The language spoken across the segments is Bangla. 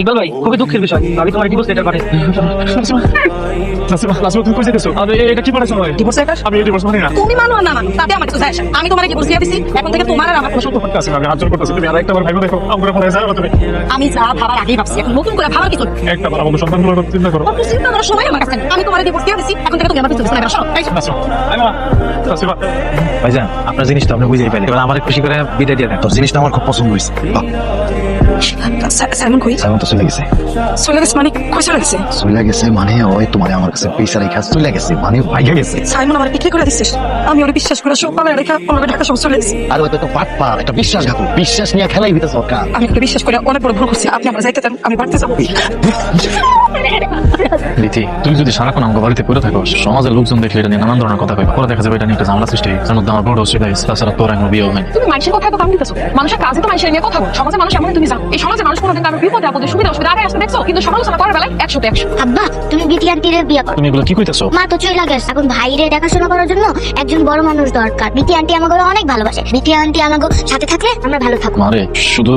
ইকবাল ভাই, খুবই দুঃখের বিষয়, আমি তোমার ডিভোর্স লেটার পাঠাই। তুমি কই যেতেছো? এটা কি পাঠাইছো ভাই? Divorce letter? আমি এই ডিভোর্স মানি না। তুমি মানো আর না মানো তাতে আমার কিছু যায় আসে না। আমি তোমার ডিভোর্স দিয়ে দিছি, এখন থেকে তোমার আর আমার কোনো সম্পর্ক নেই। আমি হাত জোর করতেছি, তুমি আরেকটা বার ভাইবো দেখো, আমার ফোনে যাও তুমি। আমি যা ভাবার আগেই ভাবছি, এখন নতুন করে ভাবার কিছু নেই। একটা বার আমাদের সন্তানগুলোর কথা চিন্তা করো। অত চিন্তা করার সময় আমার কাছে নেই। আমি তোমার ডিভোর্স দিয়ে দিছি, এখন থেকে তুমি আমার পিছনে লাগা সরো। ভাইজান, আপনার জিনিসটা আপনি বুঝেই পেলেন, এবার আমার খুশি করে বিদায় দিয়ে দেন। তোর জিনিসটা আমার খুব পছন্দ হয়েছে। সাইমন কই? সাইমন তো চলে গেছে। চলে গেছে মানে কই চলে গেছে? চলে গেছে মানে ওই তোমার আমার কাছে পয়সা রেখা চলে গেছে, মানে ভাইয়া গেছে। সাইমন আমার বিক্রি করে দিছিস, আমি ওরে বিশ্বাস করে সব পালা রেখা ওনাকে ঢাকা সব চলে গেছে। আর ওই তো পাটপার একটা বিশ্বাসঘাতক, বিশ্বাস নিয়ে খেলাই হইতে সরকার। আমি ওকে বিশ্বাস করে অনেক বড় ভুল করছি। আপনি আমার যাইতে দেন, আমি বাড়তে যাবো। লিথি, তুই যদি সারাক্ষণ আমার বাড়িতে পড়ে থাকো, সমাজের লোকজন দেখলে এটা নিয়ে নানান ধরনের কথা কয়, পরে দেখা যাবে এটা নিয়ে একটা ঝামেলা সৃষ্টি হয়, যার মধ্যে আমার বড় অসুবিধা হয়েছে। তাছাড়া তোর এখন বিয়েও হয়নি। তুমি মানুষের কথা তো কাম দিতেছো, মানুষের কাজে তো মানুষের নিয়ে কথা বল। সমাজে মানুষ এমন তুমি জানো, এই সমাজে মানুষ কোনোদিন কারো বিপদে আপদে সুবিধা অসুবিধা আগে আসতে দেখছো, কিন্তু সমালোচনা করার বেলায় 100তে 100। আব্বা, তুমি বিটি আন্টিরে বিয়ে করো। তুমি এগুলো কি কইতেছো? মা তো চলে গেছে, এখন ভাইরে দেখাশোনা করার জন্য একজন বড় মানুষ দরকার। বিটি আন্টি আমাকে অনেক ভালোবাসে। বিটি আন্টি আমাকে সাথে থাকলে আমরা ভালো থাকবো। মারে, শুধু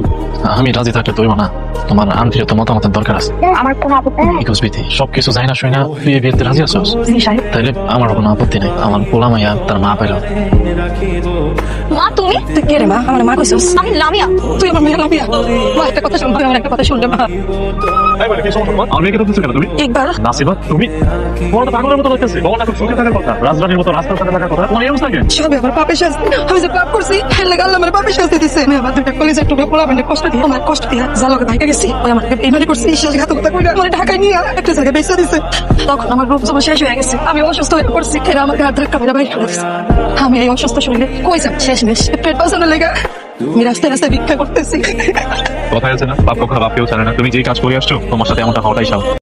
আমি রাজি থাকলে তুই না, তোমার আন্টির তো মতামতের দরকার আছে। আমার কোনো আপত্তি নেই। বিকজ বিথি, সবকিছু জানি না শুই না বিয়েতে রাজি আছো, জি সাহেব। তাইলে আমার কোনো আপত্তি নেই। আমার পোলা মাইয়া তার মা পাইল। মা তুমি? তুই কে রে মা? আমার মা কইছস? আমি লামিয়া। তুই আমার মেয়ে লামিয়া। মা একটা কথা শুনবে, আমার একটা কথা শুনলে মা। আমি মেয়েকে ধরতেছো কেন তুমি? একবার নাসিবা, তুমি তোমার তো পাগলের মতো লাগতেছে। তোমার এখন সুখে থাকার কথা, রাজধানীর মতো রাস্তার সাথে থাকার কথা, তোমার এই অবস্থা কেন? সবে আমার পাপের শাস্তি। আমি যে পাপ করছি, হেলে গেল আমার পাপের শাস্তি দিছে। আমি আমার দুইটা কলেজের টুকরো পোলা মানে কষ্ট দিয়ে, আমার কষ্ট দিয়ে জালকে ভাইকে গেছি। ওই আমাকে বেইমানি করছে, বিশ্বাসঘাতকতা করে আমার ঢাকায় নিয়ে একটা জায়গায় বেচা দিছে। তখন আমার রূপ জমা শেষ হয়ে গেছে, আমি অসুস্থ হয়ে পড়ছি। এরা আমাকে হাত ধাক্কা মেরে বাইরে ফেলে দিছে। আমি এই অসুস্থ শরীরে কই যাব? শেষ মেশ পেট বাঁচানোর লেগে আমি রাস্তায় রাস্তায় ভিক্ষা করতেছি। কথাই আছে না, বাপ কখনো বাপকেও জানে না। তুমি যেই কাজ করে আসছো, তোমার সাথে এমনটা হওয়াটাই স্বাভাবিক।